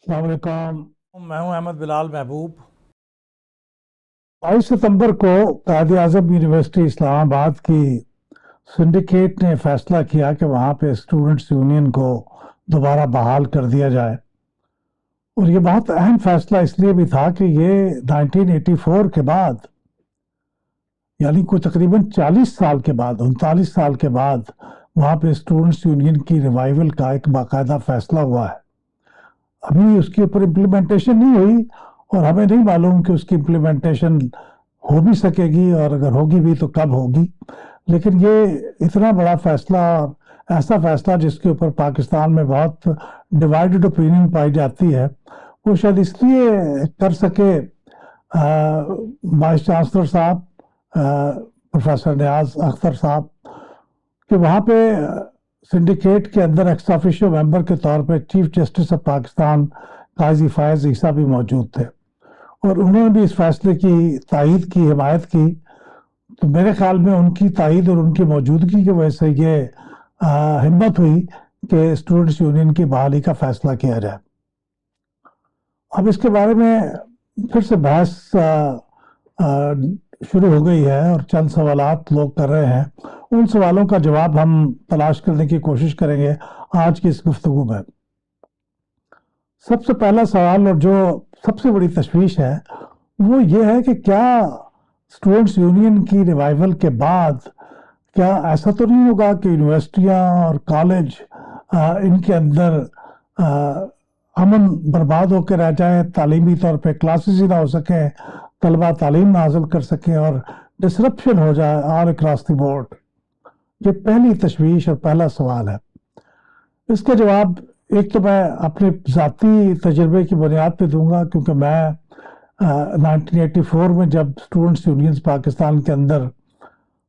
अस्सलाम वालेकुम। मैं हूं अहमद बिलाल महबूब। 22 सितंबर को कायद आज़म यूनिवर्सिटी इस्लामाबाद की सिंडिकेट ने फैसला किया कि वहाँ पे स्टूडेंट्स यूनियन को दोबारा बहाल कर दिया जाए। और ये बहुत अहम फैसला इसलिए भी था कि ये 1984 के बाद, यानी कोई तकरीबन 40 साल के बाद, 39 साल के बाद वहाँ पे स्टूडेंट्स यूनियन की रिवाइवल का एक बाकायदा फैसला हुआ है। अभी उसके ऊपर इम्प्लीमेंटेशन नहीं हुई और हमें नहीं मालूम कि उसकी इम्प्लीमेंटेशन हो भी सकेगी, और अगर होगी भी तो कब होगी। लेकिन ये इतना बड़ा फैसला, ऐसा फैसला जिसके ऊपर पाकिस्तान में बहुत डिवाइडेड ओपिनियन पाई जाती है, वो शायद इसलिए कर सके वाइस चांसलर साहब प्रोफेसर नियाज अख्तर साहब, कि वहाँ पे सिंडिकेट के अंदर एक्स ऑफिशियो मेंबर के तौर पे चीफ जस्टिस ऑफ पाकिस्तान काजी फायज ईसा भी मौजूद थे और उन्होंने भी इस फैसले की तायीद की, हिमायत की। तो मेरे ख्याल में उनकी तायीद और उनकी मौजूदगी की वजह से ये हिम्मत हुई कि स्टूडेंट्स यूनियन की बहाली का फैसला किया जाए। अब इसके बारे में फिर से बहस शुरू हो गई है और चंद सवालात लोग कर रहे हैं। उन सवालों का जवाब हम तलाश करने की कोशिश करेंगे आज की इस गुफ्तगू में। सबसे पहला सवाल और जो सबसे बड़ी तशवीश है वो ये है कि क्या स्टूडेंट्स यूनियन की रिवाइवल के बाद क्या ऐसा तो नहीं होगा कि यूनिवर्सिटियां और कॉलेज इनके अंदर अमन बर्बाद होकर रह जाए, तालीमी तौर पे क्लासेस ही ना हो सके, तलबा तालीम हासिल कर सकें और डिसरप्शन हो जाए ऑल अक्रॉस द बोर्ड। ये पहली तशवीश और पहला सवाल है। इसका जवाब एक तो मैं अपने ज़ाती तजर्बे की बुनियाद पे दूंगा, क्योंकि मैं 1984 में जब स्टूडेंट्स यूनियंस पाकिस्तान के अंदर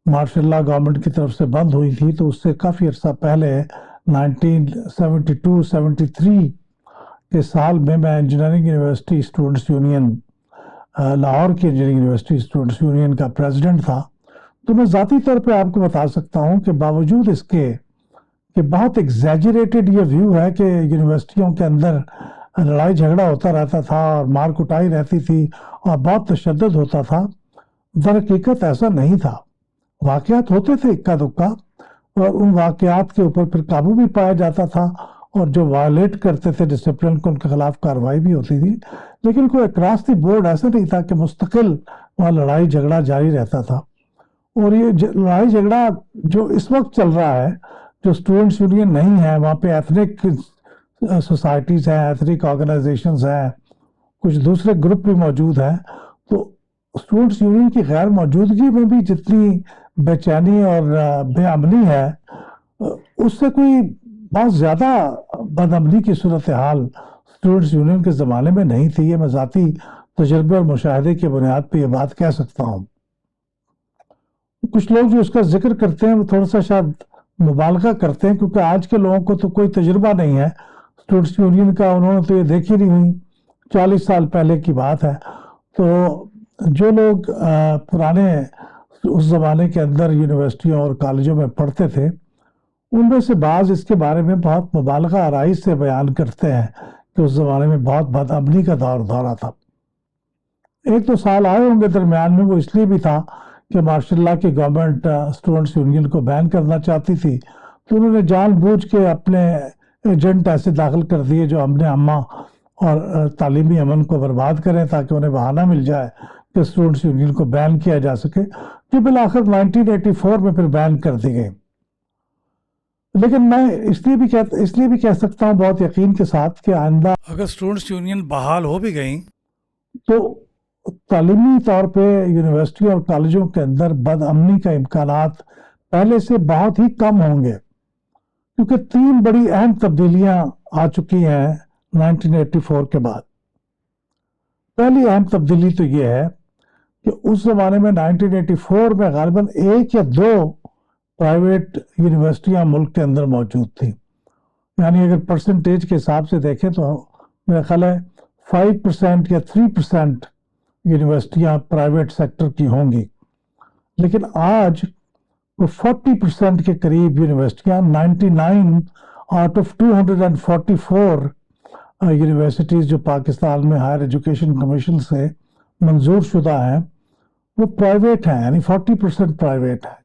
मार्शल गवर्नमेंट की तरफ से बंद हुई थी, तो उससे काफ़ी अर्सा पहले 1972-73 के साल में मैं engineering university students union, Lahore की इंजीनियरिंग यूनिवर्सिटी स्टूडेंट्स यूनियन का प्रेसिडेंट था। तो मैं ज़ाती तौर पे आपको बता सकता हूँ कि बावजूद इसके कि बहुत एग्जैजरेटेड ये व्यू है कि यूनिवर्सिटियों के अंदर लड़ाई झगड़ा होता रहता था और मार कुटाई रहती थी और बहुत तशद्दुद होता था, दर हकीकत ऐसा नहीं था। वाक़यात होते थे इक्का दुक्का और उन वाक़यात के ऊपर फिर काबू भी पाया जाता था और जो वायलेट करते थे डिसिप्लिन को उनके खिलाफ कार्रवाई भी होती थी। लेकिन कोई अक्रॉस द बोर्ड ऐसा नहीं था कि मुस्तकिल वहाँ लड़ाई झगड़ा जारी रहता था। और ये लड़ाई झगड़ा जो इस वक्त चल रहा है, जो स्टूडेंट्स यूनियन नहीं है, वहाँ पे एथनिक सोसाइटीज़ हैं, एथनिक ऑर्गेनाइजेशंस हैं, कुछ दूसरे ग्रुप भी मौजूद हैं। तो स्टूडेंट्स यूनियन की गैर मौजूदगी में भी जितनी बेचैनी और बेअमनी है, उससे कोई बहुत ज़्यादा बदअमनी की सूरत हाल स्टूडेंट्स यूनियन के ज़माने में नहीं थी। ये मैं ज़ाती तजर्बे और मुशाहदे की बुनियाद पर यह बात कह सकता हूँ। कुछ लोग जो इसका जिक्र करते हैं वो थोड़ा सा शायद मुबालगा करते हैं, क्योंकि आज के लोगों को तो कोई तजुर्बा नहीं है स्टूडेंट्स यूनियन का, उन्होंने तो ये देखी नहीं हुई, 40 साल पहले की बात है। तो जो लोग पुराने उस ज़माने के अंदर यूनिवर्सिटियों और कॉलेजों में पढ़ते थे, उनमें से बाज़ इसके बारे में बहुत मुबालगा आराई से बयान करते हैं कि उस ज़माने में बहुत बदअमनी का दौरा था। एक दो साल आए होंगे दरमियान में, वो इसलिए भी था कि मार्शल की गवर्नमेंट स्टूडेंट्स यूनियन को बैन करना चाहती थी, तो उन्होंने जानबूझ के अपने एजेंट ऐसे दाखिल कर दिए जो अमन अम्मा और तालीमी अमन को बर्बाद करें, ताकि उन्हें बहाना मिल जाए कि स्टूडेंट्स यूनियन को बैन किया जा सके, जो बिलाखिर 1984 में फिर बैन कर दी गई। लेकिन मैं इसलिए भी कह सकता हूँ बहुत यकीन के साथ कि आइंदा अगर स्टूडेंट्स यूनियन बहाल हो भी गई तो तालीमी तौर पे यूनिवर्सिटी और कॉलेजों के अंदर बदअमनी का इम्कानात पहले से बहुत ही कम होंगे, क्योंकि 3 बड़ी अहम तब्दीलियां आ चुकी हैं 1984 के बाद। पहली अहम तब्दीली तो ये है कि उस जमाने में 1984 में गालिबन 1 या 2 प्राइवेट यूनिवर्सिटियां मुल्क के अंदर मौजूद थी। यानी अगर परसेंटेज के हिसाब से देखें तो मेरा ख्याल है 5% या 3% यूनिवर्सिटियां प्राइवेट सेक्टर की होंगी। लेकिन आज वो 40% के करीब यूनिवर्सिटियां, 99 आउट ऑफ 244 यूनिवर्सिटीज़ जो पाकिस्तान में हायर एजुकेशन कमीशन से मंजूर शुदा हैं वो प्राइवेट हैं, यानी 40% प्राइवेट है।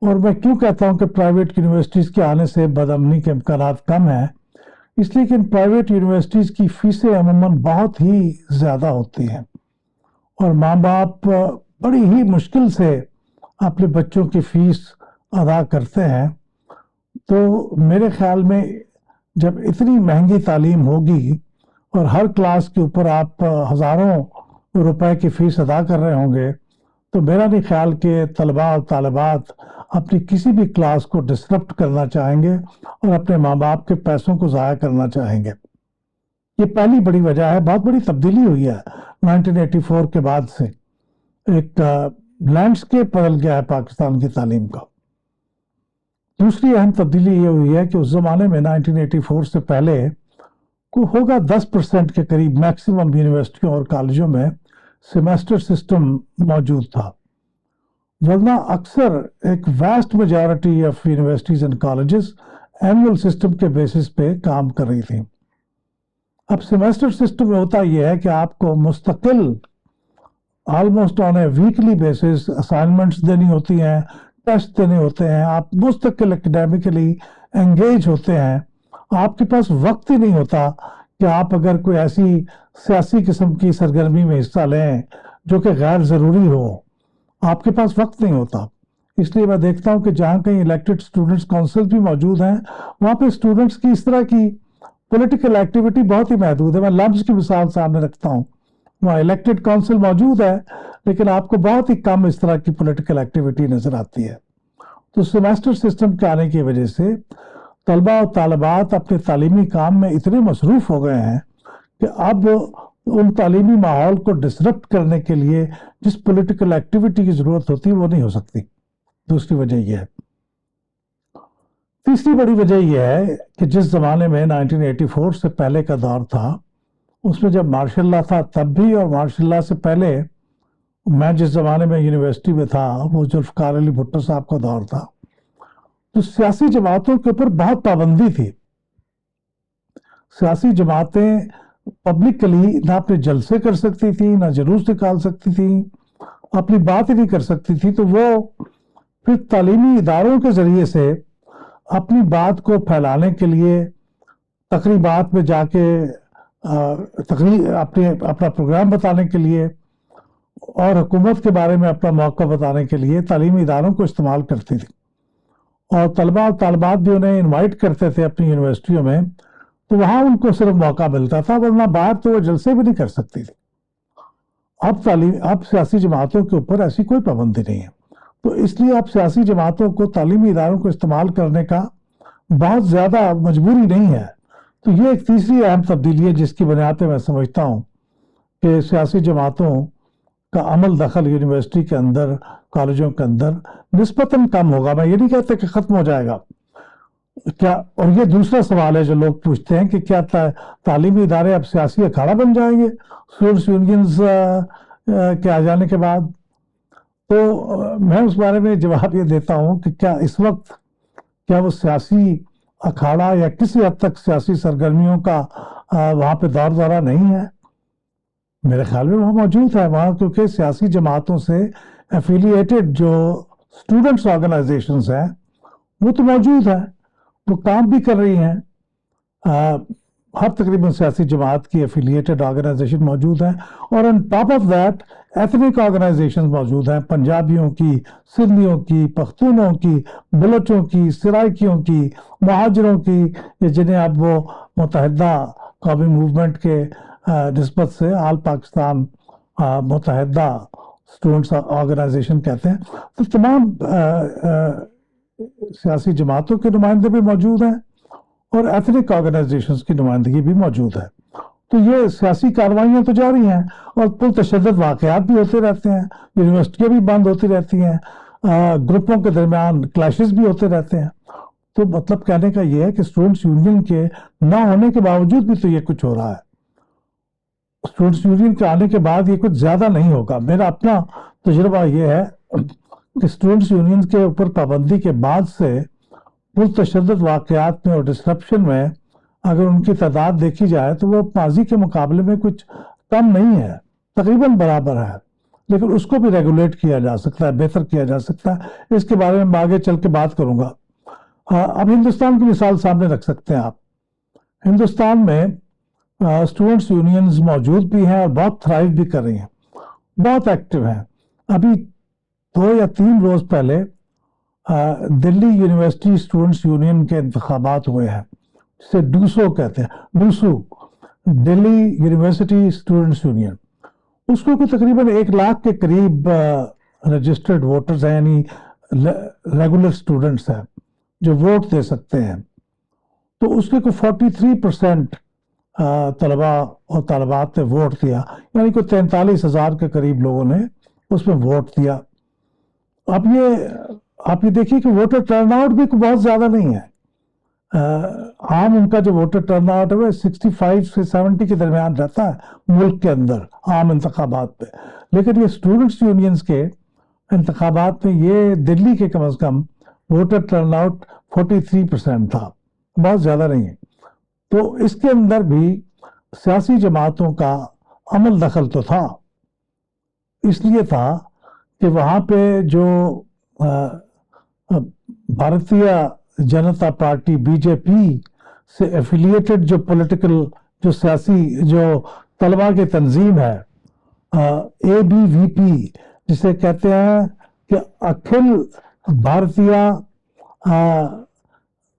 और मैं क्यों कहता हूं कि प्राइवेट यूनिवर्सिटीज़ के आने से बदअमनी के इम्कानात कम हैं, इसलिए कि इन प्राइवेट यूनिवर्सिटीज़ की फीसें अमूमन बहुत ही ज़्यादा होती हैं और माँ बाप बड़ी ही मुश्किल से अपने बच्चों की फीस अदा करते हैं। तो मेरे ख्याल में जब इतनी महंगी तालीम होगी और हर क्लास के ऊपर आप हज़ारों रुपए की फ़ीस अदा कर रहे होंगे, तो मेरा नहीं ख्याल कि तलबा और तालिबात अपनी किसी भी क्लास को डिसरप्ट करना चाहेंगे और अपने माँ बाप के पैसों को ज़ाया करना चाहेंगे। ये पहली बड़ी वजह है। बहुत बड़ी तब्दीली हुई है 1984 के बाद से, एक लैंडस्केप बदल गया है पाकिस्तान की तालीम का। दूसरी अहम तब्दीली ये हुई है कि उस ज़माने में 1984 से पहले को होगा 10% के करीब मैक्सिमम यूनिवर्सिटियों और कॉलेजों में सेमेस्टर सिस्टम मौजूद था, वरना अक्सर एक vast majority of universities and colleges annual system के बेसिस पे काम कर रही थी। अब सेमेस्टर सिस्टम में होता यह है कि आपको मुस्तकिल almost on a weekly basis assignments देनी होती हैं, टेस्ट देने होते हैं, आप मुस्तकिल एकेडमिकली एंगेज होते हैं। आपके पास वक्त ही नहीं होता कि आप अगर कोई ऐसी सियासी किस्म की सरगर्मी में हिस्सा लें जो कि गैर ज़रूरी हो, आपके पास वक्त नहीं होता। इसलिए मैं देखता हूँ कि जहाँ कहीं इलेक्टेड स्टूडेंट्स काउंसिल भी मौजूद हैं, वहाँ पे स्टूडेंट्स की इस तरह की पॉलिटिकल एक्टिविटी बहुत ही महदूद है। मैं लफ्ज़ की मिसाल सामने रखता हूँ, वहाँ इलेक्टेड काउंसिल मौजूद है लेकिन आपको बहुत ही कम इस तरह की पॉलिटिकल एक्टिविटी नज़र आती है। तो सेमेस्टर सिस्टम के आने की वजह से तलबा और तालिबात अपने तालीमी काम में इतने मसरूफ़ हो गए हैं कि अब उन तालीमी माहौल को डिसरप्ट करने के लिए जिस पॉलिटिकल एक्टिविटी की ज़रूरत होती है वो नहीं हो सकती। दूसरी वजह यह है। तीसरी बड़ी वजह यह है कि जिस ज़माने में 1984 से पहले का दौर था, उसमें जब मार्शल लॉ था तब भी, और मार्शल लॉ से पहले मैं जिस ज़माने में यूनिवर्सिटी में था वो जुल्फ़िकार अली भुट्टो साहब का दौर था, तो सियासी जमातों के ऊपर बहुत पाबंदी थी। सियासी जमातें पब्लिकली ना अपने जलसे कर सकती थी, ना जुलूस निकाल सकती थी, अपनी बात ही नहीं कर सकती थी। तो वो फिर तालीमी इदारों के ज़रिए से अपनी बात को फैलाने के लिए तकरीबात में जाके अपना प्रोग्राम बताने के लिए और हुकूमत के बारे में अपना मौक़िफ़ बताने के लिए तालीमी इदारों को इस्तेमाल करती थी और तलबा और तालिबात भी उन्हें इनवाइट करते थे अपनी यूनिवर्सिटियों में, तो वहाँ उनको सिर्फ मौका मिलता था, वरना बाहर तो वो जलसे भी नहीं कर सकती थी। अब सियासी जमातों के ऊपर ऐसी कोई पाबंदी नहीं है, तो इसलिए अब सियासी जमातों को तालीमी इदारों को इस्तेमाल करने का बहुत ज़्यादा मजबूरी नहीं है। तो ये एक तीसरी अहम तब्दीली है जिसकी बुनियाद पर मैं समझता हूँ कि सियासी जमातों का अमल दखल यूनिवर्सिटी के अंदर, कॉलेजों के अंदर निस्बतन कम होगा। मैं ये नहीं कहता कि ख़त्म हो जाएगा क्या। और ये दूसरा सवाल है जो लोग पूछते हैं कि क्या तालीमी इदारे अब सियासी अखाड़ा बन जाएंगे स्टूडेंट्स यूनियंस के आ जाने के बाद। तो मैं उस बारे में जवाब ये देता हूँ कि क्या इस वक्त क्या वो सियासी अखाड़ा या किसी हद तक सियासी सरगर्मियों का वहाँ पे दौर दौरा नहीं है। मेरे ख्याल में वहाँ मौजूद है वहाँ, क्योंकि सियासी जमातों से एफिलिएटेड जो स्टूडेंट्स ऑर्गेनाइजेशंस हैं वो तो मौजूद है, वो काम भी कर रही हैं। हर तकरीबन सियासी जमात की एफिलिएटेड ऑर्गेनाइजेशन मौजूद है और on top of that ethnic organization मौजूद हैं, पंजाबियों की, सिंधियों की, पख्तूनों की, बलोचों की, सराइकियों की, महाजरों की, जिन्हें अब वो मुत्तहिदा कौमी मूवमेंट के निस्बत से आल पाकिस्तान मुत्तहिदा स्टूडेंट्स ऑर्गेनाइजेशन कहते हैं। तो तमाम सियासी जमातों के नुमाइंदे भी मौजूद हैं और एथनिक ऑर्गेनाइजेशंस की नुमाइंदगी भी मौजूद है। तो ये सियासी कार्रवाइयाँ तो जारी हैं और पुरतशद्दुद वाक़यात भी होते रहते हैं, यूनिवर्सिटियाँ भी बंद होती रहती हैं, ग्रुपों के दरमियान क्लैशेस भी होते रहते हैं। तो मतलब कहने का ये है कि स्टूडेंट्स यूनियन के ना होने के बावजूद भी तो ये कुछ हो रहा है। स्टूडेंट्स यूनियन के आने के बाद ये कुछ ज़्यादा नहीं होगा। मेरा अपना तजुर्बा ये है कि स्टूडेंट्स यूनियन के ऊपर पाबंदी के बाद से पुरतशद्दुद वाक़यात में और डिसरप्शन में اگر ان کی تعداد دیکھی جائے تو وہ ماضی کے مقابلے میں کچھ کم نہیں ہے، تقریباً برابر ہے، لیکن اس کو بھی ریگولیٹ کیا جا سکتا ہے، بہتر کیا جا سکتا ہے۔ اس کے بارے میں آگے چل کے بات کروں گا۔ اب ہندوستان کی مثال سامنے رکھ سکتے ہیں آپ۔ ہندوستان میں اسٹوڈنٹس یونینز موجود بھی ہیں اور بہت تھرائیو بھی کر رہی ہیں، بہت ایکٹیو ہیں۔ ابھی 2 یا 3 روز پہلے دلی یونیورسٹی اسٹوڈنٹس یونین کے انتخابات ہوئے ہیں، جسے ڈوسو کہتے ہیں، ڈوسو دلی یونیورسٹی اسٹوڈنٹس یونین۔ اس کو تقریباً 1 لاکھ کے قریب رجسٹرڈ ووٹرز ہیں، یعنی ریگولر اسٹوڈنٹس ہیں جو ووٹ دے سکتے ہیں۔ تو اس کے 43% طلباء اور طالبات نے ووٹ دیا، یعنی کوئی 43,000 کے قریب لوگوں نے اس میں ووٹ دیا۔ اب آپ یہ دیکھیے کہ ووٹر ٹرن آؤٹ بھی بہت زیادہ نہیں ہے۔ عام ان کا جو ووٹر ٹرن آؤٹ ہے وہ 65 سے 70 کے درمیان رہتا ہے ملک کے اندر عام انتخابات پہ، لیکن یہ اسٹوڈنٹس یونینز کے انتخابات میں یہ دلی کے کم از کم ووٹر ٹرن آؤٹ 43% تھا، بہت زیادہ نہیں ہے۔ تو اس کے اندر بھی سیاسی جماعتوں کا عمل دخل تو تھا، اس لیے تھا کہ وہاں پہ جو بھارتیہ جنتا پارٹی BJP سے ایفیلیٹڈ جو پولیٹیکل جو سیاسی جو طلباء کی تنظیم ہے ABVP جسے کہتے ہیں کہ اکھل بھارتیہ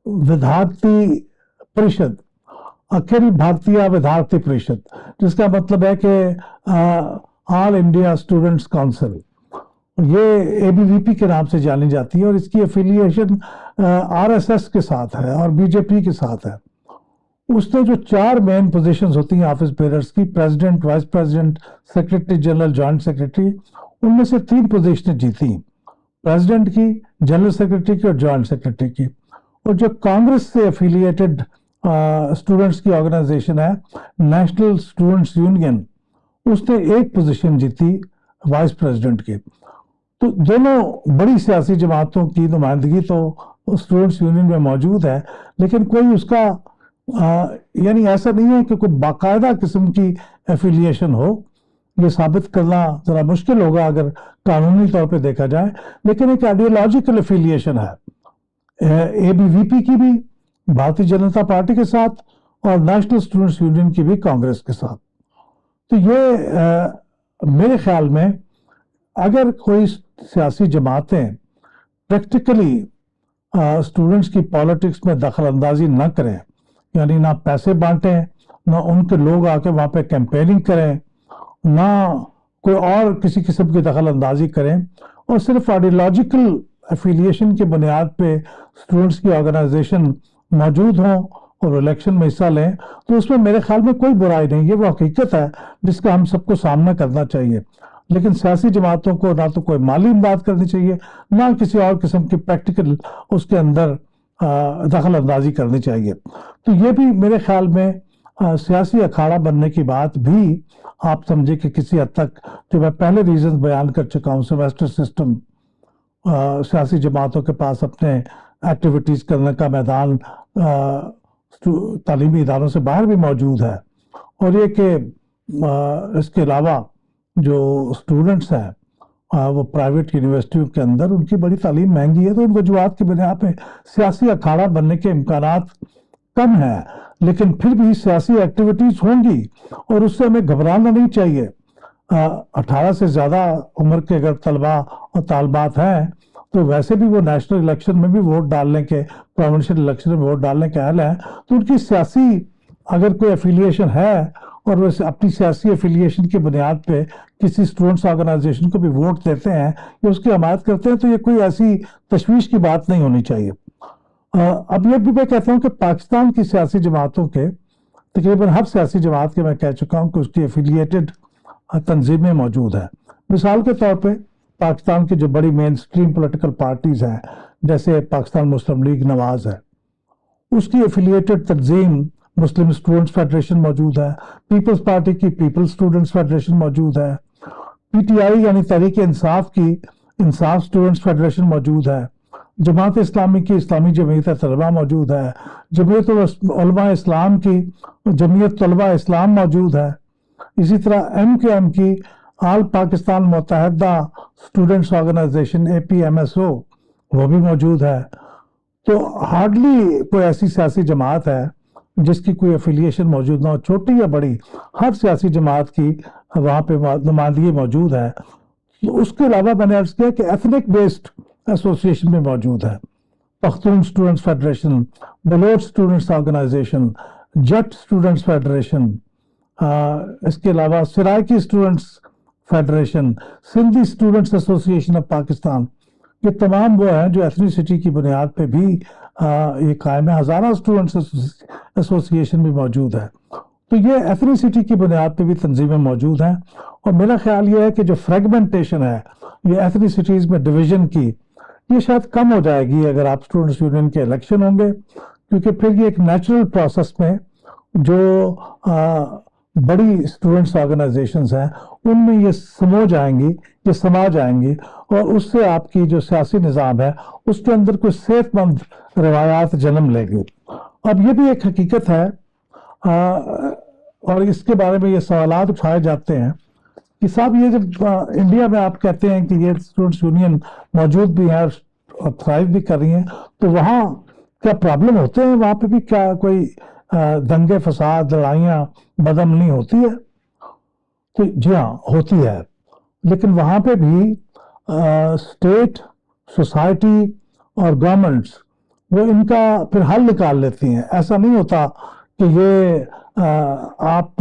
ودھارتی پریشد، اکھل بھارتیہ ودھارتی پریشد، جس کا مطلب ہے کہ آل انڈیا اسٹوڈنٹس کونسل، یہ ABVP کے نام سے جانی جاتی ہے، اور اس کی ایفیلیشن RSS کے ساتھ ہے اور BJP کے ساتھ ہے۔ اس نے جو 4 مین پوزیشنز ہوتی ہیں آفس بیئررز کی، president, vice president, secretary general, joint secretary, ان میں سے 3 پوزیشنیں جیتی، پریزیڈنٹ کی، جنرل سیکرٹری کی اور جوائنٹ سیکرٹری کی۔ اور جو کانگریس سے ایفیلیٹڈ اسٹوڈنٹس کی آرگنائزیشن ہے نیشنل اسٹوڈنٹس یونین، اس نے 1 پوزیشن جیتی وائس پریزیڈنٹ کی۔ تو دونوں بڑی سیاسی جماعتوں کی نمائندگی تو اسٹوڈنٹس یونین میں موجود ہے، لیکن کوئی اس کا یعنی ایسا نہیں ہے کہ کوئی باقاعدہ قسم کی ایفیلیشن ہو۔ یہ ثابت کرنا ذرا مشکل ہوگا اگر قانونی طور پہ دیکھا جائے، لیکن ایک آئیڈیولوجیکل ایفیلیشن ہے ABVP کی بھی بھارتیہ جنتا پارٹی کے ساتھ اور نیشنل اسٹوڈنٹس یونین کی بھی کانگریس کے ساتھ۔ تو یہ میرے خیال میں اگر کوئی سیاسی جماعتیں پریکٹیکلی اسٹوڈنٹس کی پالیٹکس میں دخل اندازی نہ کریں، یعنی نہ پیسے بانٹیں، نہ ان کے لوگ آ کے وہاں پہ کیمپیننگ کریں، نہ کوئی اور کسی قسم کی دخل اندازی کریں، اور صرف آئیڈیولوجیکل ایفیلیشن کی بنیاد پہ اسٹوڈنٹس کی آرگنائزیشن موجود ہوں اور الیکشن میں حصہ لیں، تو اس میں میرے خیال میں کوئی برائی نہیں، یہ وہ حقیقت ہے جس کا ہم سب کو سامنا کرنا چاہیے۔ لیکن سیاسی جماعتوں کو نہ تو کوئی مالی امداد کرنی چاہیے، نہ کسی اور قسم کی پریکٹیکل اس کے اندر دخل اندازی کرنی چاہیے۔ تو یہ بھی میرے خیال میں سیاسی اکھاڑا بننے کی بات بھی آپ سمجھے کہ کسی حد تک، جو میں پہلے ریزنز بیان کر چکا ہوں، سیمیسٹر سسٹم، سیاسی جماعتوں کے پاس اپنے ایکٹیویٹیز کرنے کا میدان تعلیمی اداروں سے باہر بھی موجود ہے، اور یہ کہ اس کے علاوہ جو اسٹوڈنٹس ہیں وہ پرائیویٹ یونیورسٹیوں کے اندر ان کی بڑی تعلیم مہنگی ہے، تو ان وجوہات کی بنا پہ سیاسی اکھاڑا بننے کے امکانات کم ہیں، لیکن پھر بھی سیاسی ایکٹیویٹیز ہوں گی اور اس سے ہمیں گھبرانا نہیں چاہیے۔ 18 سے زیادہ عمر کے اگر طلباء اور طالبات ہیں تو ویسے بھی وہ نیشنل الیکشن میں بھی ووٹ ڈالنے کے، پروونشل الیکشن میں ووٹ ڈالنے کے اہل ہیں، تو ان کی سیاسی اگر کوئی ایفیلیشن ہے اور وہ اپنی سیاسی ایفیلیشن کی بنیاد پہ کسی اسٹوڈنٹس آرگنائزیشن کو بھی ووٹ دیتے ہیں یا اس کی حمایت کرتے ہیں، تو یہ کوئی ایسی تشویش کی بات نہیں ہونی چاہیے۔ اب یہ بھی میں کہتا ہوں کہ پاکستان کی سیاسی جماعتوں کے تقریباً ہر سیاسی جماعت کے میں کہہ چکا ہوں کہ اس کی ایفیلیٹڈ تنظیمیں موجود ہیں۔ مثال کے طور پہ پاکستان کی جو بڑی مین اسٹریم پولیٹیکل پارٹیز ہیں، جیسے پاکستان مسلم لیگ نواز ہے، اس کی ایفیلیٹڈ تنظیم مسلم اسٹوڈنٹس فیڈریشن موجود ہے، پیپلز پارٹی کی پیپلز اسٹوڈنٹس فیڈریشن موجود ہے، PTI یعنی تحریک انصاف کی انصاف اسٹوڈنٹس فیڈریشن موجود ہے، जमात इस्लामी की इस्लामी जमीयत तलबा मौजूद है, जमीयत उलमा इस्लाम की जमीयत तलबा इस्लाम मौजूद है, इसी तरह MKM की आल पाकिस्तान मुत्तहिदा स्टूडेंट्स ऑर्गेनाइजेशन APMSO वो भी मौजूद है। तो हार्डली कोई ऐसी सियासी जमात है जिसकी कोई एफिलिएशन मौजूद ना हो, छोटी या बड़ी, हर सियासी जमात की वहाँ पे नुमाइंदगी मौजूद है। तो उसके अलावा मैंने अर्ज किया कि एथनिक बेस्ड एसोसिएशन में मौजूद है, Pakhtun students federation, Baloch students organisation, Jat students federation, इसके अलावा Saraiki students federation, Sindhi students association of Pakistan, ये तमाम वो हैं जो एथनिसिटी की बुनियाद पे भी ये कायम है। हज़ारा स्टूडेंट्स एसोसिएशन भी मौजूद है। तो ये एथनिसिटी की बुनियाद पे भी तंजीमें मौजूद हैं, और मेरा ख्याल ये है कि जो फ्रेगमेंटेशन है ये एथनिसिटीज़ में डिवीज़न की, ये शायद कम हो जाएगी अगर आप स्टूडेंट्स यूनियन के इलेक्शन होंगे, क्योंकि फिर ये एक नेचुरल प्रोसेस में जो बड़ी स्टूडेंट्स ऑर्गेनाइजेशंस हैं उनमें ये समो जाएंगी, ये समा जाएंगी, और उससे आपकी जो सियासी निज़ाम है उसके अंदर कोई सेहतमंद रवायात जन्म लेगी। अब ये भी एक हकीकत है, और इसके बारे में ये सवालात उठाए जाते हैं कि साहब ये जब इंडिया में आप कहते हैं कि ये स्टूडेंट्स यूनियन मौजूद भी है और थ्राइव भी कर रही हैं, तो वहाँ क्या प्रॉब्लम होते हैं? वहाँ पे भी क्या कोई दंगे फसाद लड़ाइयाँ बदअमनी होती है? तो जी हाँ होती है, लेकिन वहाँ पे भी स्टेट, सोसाइटी और गवर्नमेंट्स वो इनका फिर हल निकाल लेती हैं। ऐसा नहीं होता कि ये आप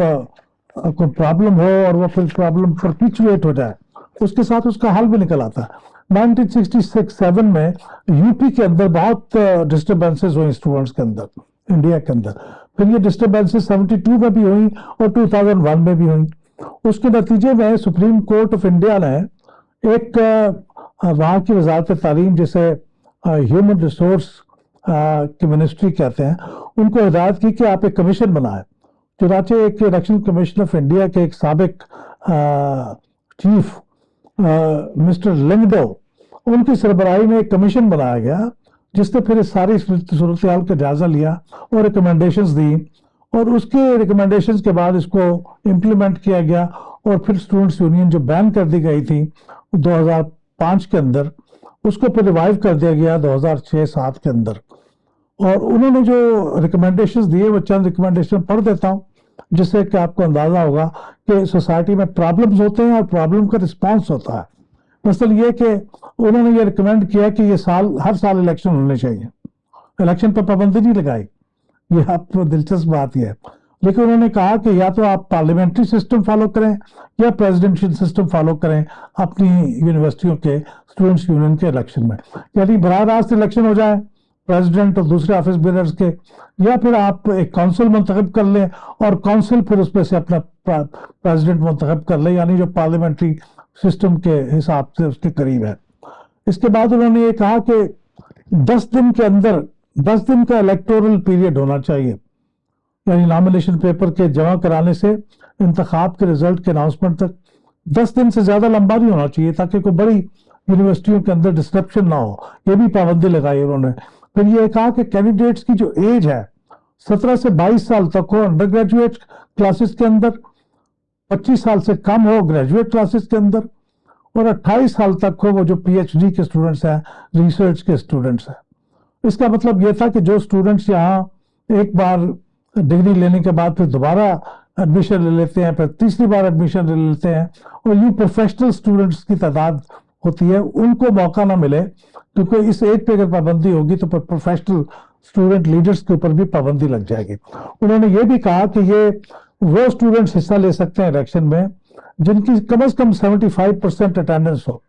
कोई प्रॉब्लम हो और वो फिर प्रॉब्लम परपिचुएट हो जाए, उसके साथ उसका हल भी निकल आता है। 1966-7 में यूपी के अंदर बहुत डिस्टर्बेंसेस हुई स्टूडेंट्स के अंदर, इंडिया के अंदर। फिर ये डिस्टर्बेंसेस 72 में भी हुई और 2001 में भी हुई। उसके नतीजे में सुप्रीम कोर्ट ऑफ इंडिया ने एक वहाँ की वजारत तालीम, जिसे ह्यूमन रिसोर्स की मिनिस्ट्री कहते हैं, उनको हिदायत की कि आप एक कमीशन बनाएं। चुनाचे एक इलेक्शन कमीशन ऑफ इंडिया के एक साबिक चीफ मिस्टर लिंगडो, उनकी सरबराही में एक कमीशन बनाया गया जिसने फिर इस सारी सूरत हाल का जायजा लिया और रिकमेंडेशंस दी, और उसके रिकमेंडेशंस के बाद इसको इम्प्लीमेंट किया गया, और फिर स्टूडेंट्स यूनियन जो बैन कर दी गई थी 2005 के अंदर, उसको फिर रिवाइव कर दिया गया 2006-7 के अंदर। और उन्होंने जो रिकमेंडेशंस दिए वो चंद रिकमेंडेशन पढ़ देता हूँ, जिससे कि आपको अंदाजा होगा कि सोसाइटी में प्रॉब्लम्स होते हैं और प्रॉब्लम का रिस्पॉन्स होता है। मसल ये कि उन्होंने ये रिकमेंड किया कि ये हर साल इलेक्शन होने चाहिए। इलेक्शन पर पाबंदी नहीं लगाई, ये आप दिलचस्प बात है, लेकिन उन्होंने कहा कि या तो आप पार्लियामेंट्री सिस्टम फॉलो करें या प्रेसिडेंशियल सिस्टम फॉलो करें अपनी यूनिवर्सिटियों के स्टूडेंट्स यूनियन के इलेक्शन में, यानी बराह रास्त इलेक्शन हो जाए प्रेसिडेंट और दूसरे ऑफिस बेरर्स के, या फिर आप एक काउंसिल मुंतखब कर लें और काउंसिल फिर उसमें से अपना प्रेसिडेंट मुंतखब कर ले, यानी जो पार्लियामेंट्री सिस्टम के हिसाब से उसके करीब है। इसके बाद उन्होंने ये कहा कि 10 दिन के अंदर 10 दिन का इलेक्टोरल पीरियड होना चाहिए, यानी नॉमिनेशन पेपर के जमा कराने से इंतखाब के रिजल्ट के अनाउंसमेंट तक 10 दिन से ज्यादा लंबा नहीं होना चाहिए, ताकि कोई बड़ी यूनिवर्सिटियों के अंदर डिस्ट्रप्शन ना हो। ये भी पाबंदी लगाई उन्होंने। फिर ये कहा कि कैंडिडेट्स की जो एज है 17 से 22 साल तक हो अंडर ग्रेजुएट क्लासेस के अंदर, 25 साल से कम हो ग्रेजुएट क्लासेस के अंदर, और 28 साल तक हो वो जो PhD के स्टूडेंट्स हैं, रिसर्च के स्टूडेंट्स हैं। इसका मतलब ये था कि जो स्टूडेंट्स यहाँ एक बार डिग्री लेने के बाद फिर दोबारा एडमिशन ले लेते हैं, फिर तीसरी बार एडमिशन ले लेते हैं, और यूँ प्रोफेशनल स्टूडेंट्स की तादाद होती है, उनको मौका ना मिले, क्योंकि इस एज पे अगर पाबंदी होगी तो प्रोफेशनल स्टूडेंट लीडर्स के ऊपर भी पाबंदी लग जाएगी। उन्होंने ये भी कहा कि ये वो स्टूडेंट्स हिस्सा ले सकते हैं इलेक्शन में जिनकी कम से कम 75% अटेंडेंस हो।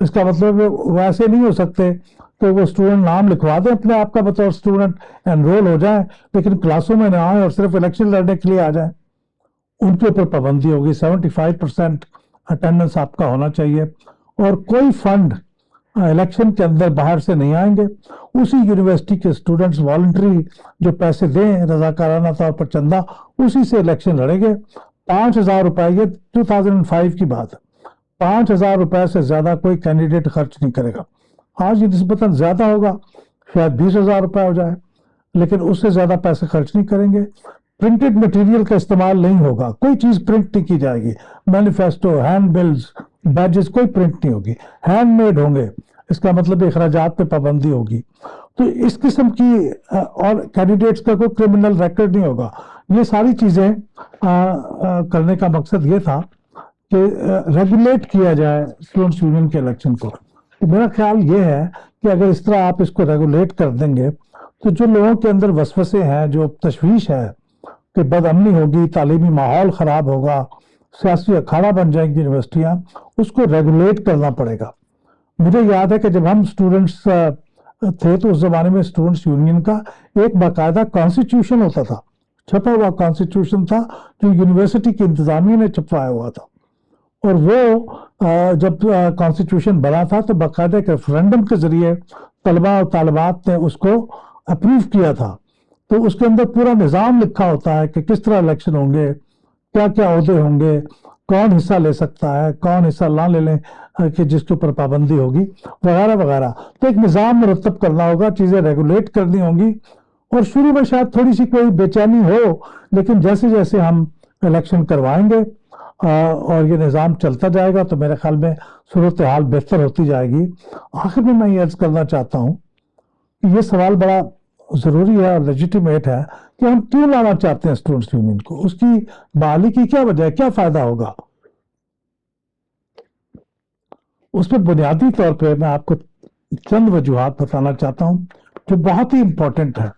इसका मतलब वैसे नहीं हो सकते कि वो स्टूडेंट नाम लिखवा दें अपने आप का बतौर स्टूडेंट, एनरोल हो जाए, लेकिन क्लासों में ना आए और सिर्फ इलेक्शन लड़ने के लिए आ जाए। उनके ऊपर पाबंदी होगी। 75% अटेंडेंस आपका होना चाहिए, और कोई फंड इलेक्शन के अंदर बाहर से नहीं आएंगे। उसी यूनिवर्सिटी के स्टूडेंट्स वॉलंटरी जो पैसे दें रजाकाराना तौर पर चंदा, उसी से इलेक्शन लड़ेंगे। 5,000 रुपए, ये 2005 की बात है, 5,000 रुपए से ज्यादा कोई कैंडिडेट खर्च नहीं करेगा। آج یہ نسبتاً زیادہ ہوگا، شاید 20,000 روپے ہو جائے، لیکن اس سے زیادہ پیسے خرچ نہیں کریں گے۔ پرنٹڈ مٹیریل کا استعمال نہیں ہوگا، کوئی چیز پرنٹ نہیں کی جائے گی، مینیفیسٹو، ہینڈ بلز، بیجز کوئی پرنٹ نہیں ہوگی، ہینڈ میڈ ہوں گے۔ اس کا مطلب اخراجات پہ پابندی ہوگی۔ تو اس قسم کی اور کینڈیڈیٹس کا کوئی کرمنل ریکارڈ نہیں ہوگا۔ یہ ساری چیزیں کرنے کا مقصد یہ تھا کہ ریگولیٹ کیا جائے اسٹوڈنٹس یونین کے الیکشن کو۔ تو میرا خیال یہ ہے کہ اگر اس طرح آپ اس کو ریگولیٹ کر دیں گے تو جو لوگوں کے اندر وسوسے ہیں، جو تشویش ہے کہ بد امنی ہوگی، تعلیمی ماحول خراب ہوگا، سیاسی اکھاڑا بن جائیں گی یونیورسٹیاں، اس کو ریگولیٹ کرنا پڑے گا۔ مجھے یاد ہے کہ جب ہم اسٹوڈنٹس تھے تو اس زمانے میں اسٹوڈنٹس یونین کا ایک باقاعدہ کانسٹیٹیوشن ہوتا تھا، چھپا ہوا کانسٹیٹیوشن تھا جو یونیورسٹی کی انتظامیہ نے چھپوایا ہوا تھا۔ اور وہ جب کانسٹیٹیوشن بنا تھا تو باقاعدہ ایک ریفرینڈم کے ذریعے طلباء اور طالبات نے اس کو اپروو کیا تھا۔ تو اس کے اندر پورا نظام لکھا ہوتا ہے کہ کس طرح الیکشن ہوں گے، کیا کیا عہدے ہوں گے، کون حصہ لے سکتا ہے، کون حصہ نہ لے لیں کہ جس کے اوپر پابندی ہوگی، وغیرہ وغیرہ۔ تو ایک نظام مرتب کرنا ہوگا، چیزیں ریگولیٹ کرنی ہوں گی۔ اور شروع میں شاید تھوڑی سی کوئی بے چینی ہو، لیکن جیسے جیسے ہم الیکشن کروائیں گے اور یہ نظام چلتا جائے گا تو میرے خیال میں صورتحال بہتر ہوتی جائے گی۔ آخر میں یہ عرض کرنا چاہتا ہوں کہ یہ سوال بڑا ضروری ہے اور لیجیٹیمیٹ ہے کہ ہم کیوں لانا چاہتے ہیں اسٹوڈنٹس یونین کو، اس کی بحالی کی کیا وجہ ہے، کیا فائدہ ہوگا۔ اس پہ بنیادی طور پہ میں آپ کو چند وجوہات بتانا چاہتا ہوں جو بہت ہی امپورٹنٹ ہے۔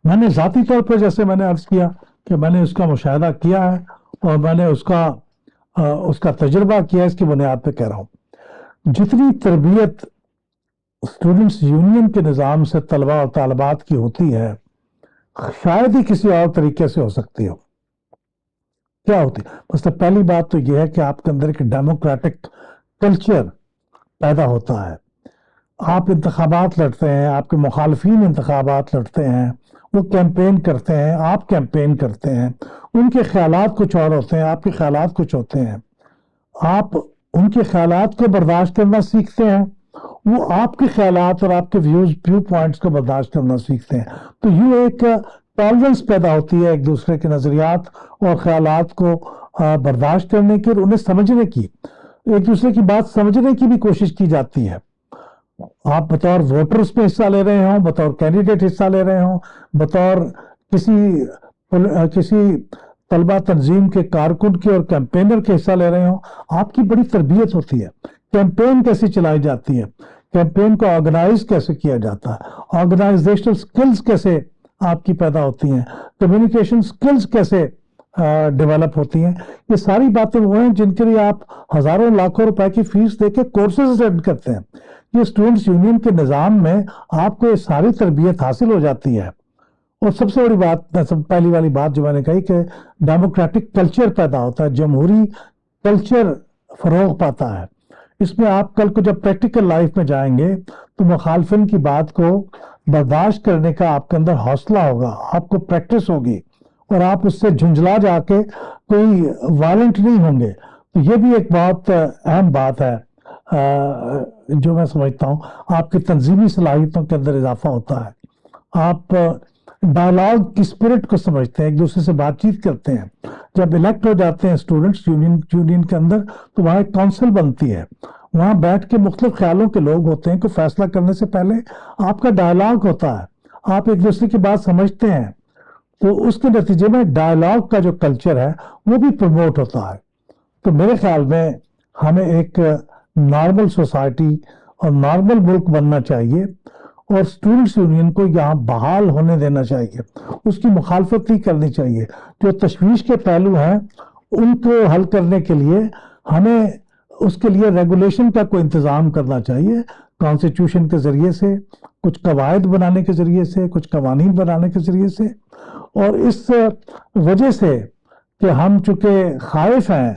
میں نے ذاتی طور پہ، جیسے میں نے عرض کیا کہ میں نے اس کا مشاہدہ کیا ہے اور میں نے اس کا تجربہ کیا، اس کی بنیاد پہ کہہ رہا ہوں۔ جتنی تربیت اسٹوڈنٹس یونین کے نظام سے طلباء اور طالبات کی ہوتی ہے، شاید ہی کسی اور طریقے سے ہو سکتی ہو۔ کیا ہوتی ہے؟ مطلب پہلی بات تو یہ ہے کہ آپ کے اندر ایک ڈیموکریٹک کلچر پیدا ہوتا ہے۔ آپ انتخابات لڑتے ہیں، آپ کے مخالفین انتخابات لڑتے ہیں، وہ کیمپین کرتے ہیں، آپ کیمپین کرتے ہیں، ان کے خیالات کچھ اور ہوتے ہیں، آپ کے خیالات کچھ ہوتے ہیں۔ آپ ان کے خیالات کو برداشت کرنا سیکھتے ہیں، وہ آپ کے خیالات اور آپ کے ویو پوائنٹس کو برداشت کرنا سیکھتے ہیں۔ تو یوں ایک ٹالرنس پیدا ہوتی ہے ایک دوسرے کے نظریات اور خیالات کو برداشت کرنے کی اور انہیں سمجھنے کی، ایک دوسرے کی بات سمجھنے کی بھی کوشش کی جاتی ہے۔ آپ بطور ووٹرز میں حصہ لے رہے ہوں، بطور کینڈیڈیٹ حصہ لے رہے ہوں، بطور کسی طلبہ تنظیم کے کارکن کے اور کیمپینر کے حصہ لے رہے ہوں، آپ کی بڑی تربیت ہوتی ہے۔ کیمپین کیسی چلائی جاتی ہے، کیمپین کو آرگنائز کیسے کیا جاتا ہے، آرگنائزیشنل سکلز کیسے آپ کی پیدا ہوتی ہیں، کمیونیکیشن سکلز کیسے ڈیولپ ہوتی ہیں۔ یہ ساری باتیں وہ ہیں جن کے لیے آپ ہزاروں لاکھوں روپے کی فیس دے کے کورسز اٹینڈ کرتے ہیں۔ یہ اسٹوڈنٹس یونین کے نظام میں آپ کو یہ ساری تربیت حاصل ہو جاتی ہے۔ اور سب سے بڑی بات، پہلی والی بات جو میں نے کہی کہ ڈیموکریٹک کلچر پیدا ہوتا ہے، جمہوری کلچر فروغ پاتا ہے۔ اس میں آپ کل کو جب پریکٹیکل لائف میں جائیں گے تو مخالفین کی بات کو برداشت کرنے کا آپ کے اندر حوصلہ ہوگا، آپ کو پریکٹس ہوگی اور آپ اس سے جھنجھلا جا کے کوئی وائلنٹ نہیں ہوں گے۔ تو یہ بھی ایک بہت اہم بات ہے جو میں سمجھتا ہوں، آپ کی تنظیمی صلاحیتوں کے اندر اضافہ ہوتا ہے۔ آپ ڈائلاگ کی اسپرٹ کو سمجھتے ہیں، ایک دوسرے سے بات چیت کرتے ہیں۔ جب الیکٹ ہو جاتے ہیں اسٹوڈنٹس یونین کے اندر تو وہاں ایک کونسل بنتی ہے، وہاں بیٹھ کے مختلف خیالوں کے لوگ ہوتے ہیں کہ فیصلہ کرنے سے پہلے آپ کا ڈائلاگ ہوتا ہے، آپ ایک دوسرے کی بات سمجھتے ہیں، تو اس کے نتیجے میں ڈائلاگ کا جو کلچر ہے وہ بھی پروموٹ ہوتا ہے۔ تو میرے خیال میں ہمیں ایک نارمل سوسائٹی اور نارمل ملک بننا چاہیے اور اسٹوڈنٹس یونین کو یہاں بحال ہونے دینا چاہیے، اس کی مخالفت نہیں کرنی چاہیے۔ جو تشویش کے پہلو ہیں ان کو حل کرنے کے لیے ہمیں اس کے لیے ریگولیشن کا کوئی انتظام کرنا چاہیے، کانسٹیٹیوشن کے ذریعے سے، کچھ قواعد بنانے کے ذریعے سے، کچھ قوانین بنانے کے ذریعے سے۔ اور اس وجہ سے کہ ہم چونکہ خائف ہیں،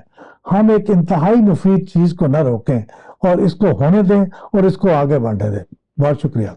ہم ایک انتہائی مفید چیز کو نہ روکیں اور اس کو ہونے دیں اور اس کو آگے بڑھنے دیں۔ بہت شکریہ۔